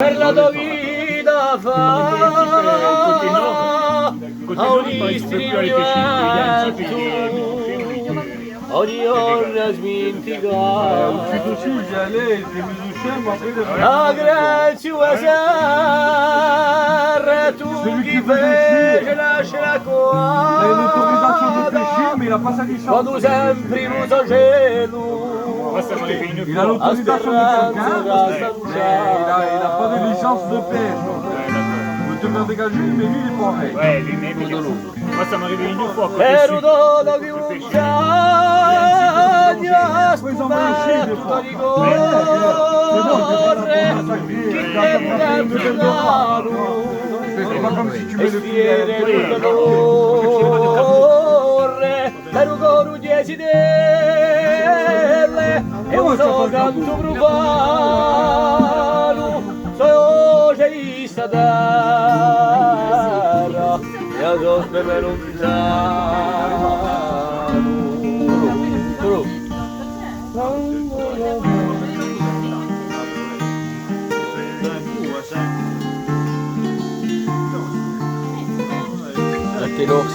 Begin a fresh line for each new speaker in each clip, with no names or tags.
per la tua vita fa a ogni stringimento ogni ora sminticata la grazia serra tu chi fece lascia qua quando sempre in uso cielo
il a l'autorisation de quelqu'un, il a pas de licence de pêche. Vous te faire dégager, mais lui il est pareil.
Ouais, lui même il est fou. Moi ça m'est arrivé une fois.
Per udola di un cagna scoperto di corre chi deve
C'est pas comme si tu mets le pied.
per un coro di esidelle e un so canto profano so ceista terra e a soste per un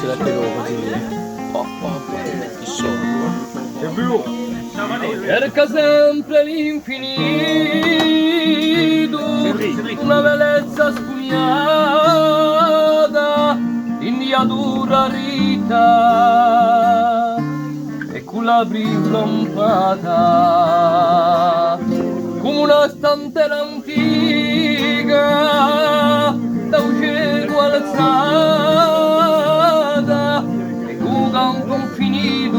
la telo così chi sono?
È blu.
Cerca sempre l'infinito, una bellezza spugnata, indiatura rita e con la brilla lampata, come una stantera antica, da un cielo alzata e con canto infinito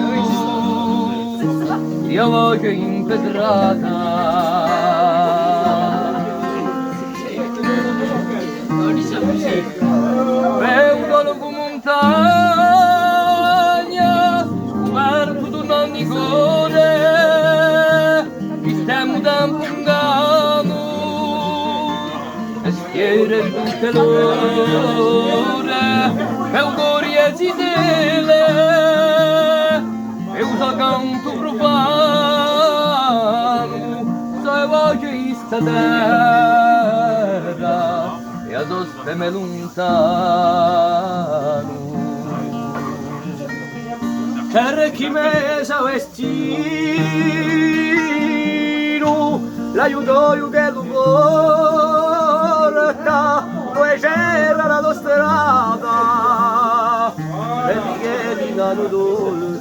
di voce impedrata. Vedo come montagna scoperto d'un annicone il tempo d'ampungato e schiere di tutte l'ore e auguri e zitele e usa canto profano sai voce ista terra e a sospeme lontano c'era chi mesa vestino l'aiutò io che lo porta dove c'era la tua strada e mi chiedi da dolce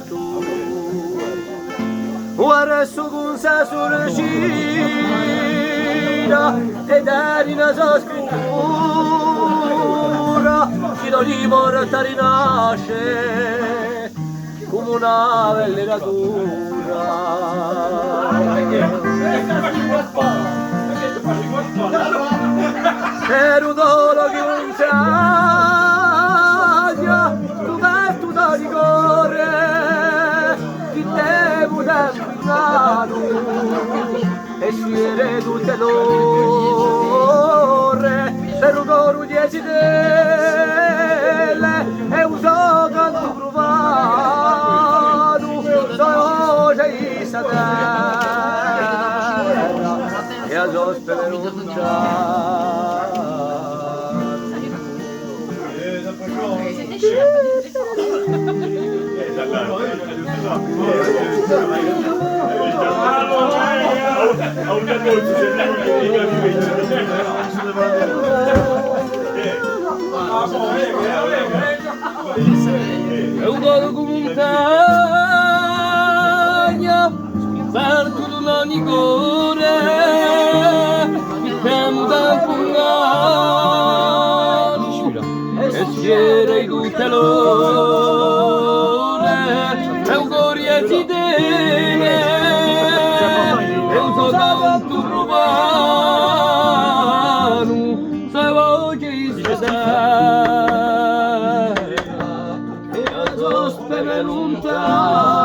adesso con se sorcina e dai una sua scrittura chi non gli porta rinasce come una vellenatura per un dolo che non saglia scoperto da rigore chi devo tempo e sciere tutte l'ore per un coro di esidelle e un so canto profano so c'è sta terra e a sospere non è un volo come montagna scoperto d'un annicone il tempo da fungano e schiere di tutte l'ore e un coriere di dene e un so canto profano sai voce ista terra e a sospeme lontano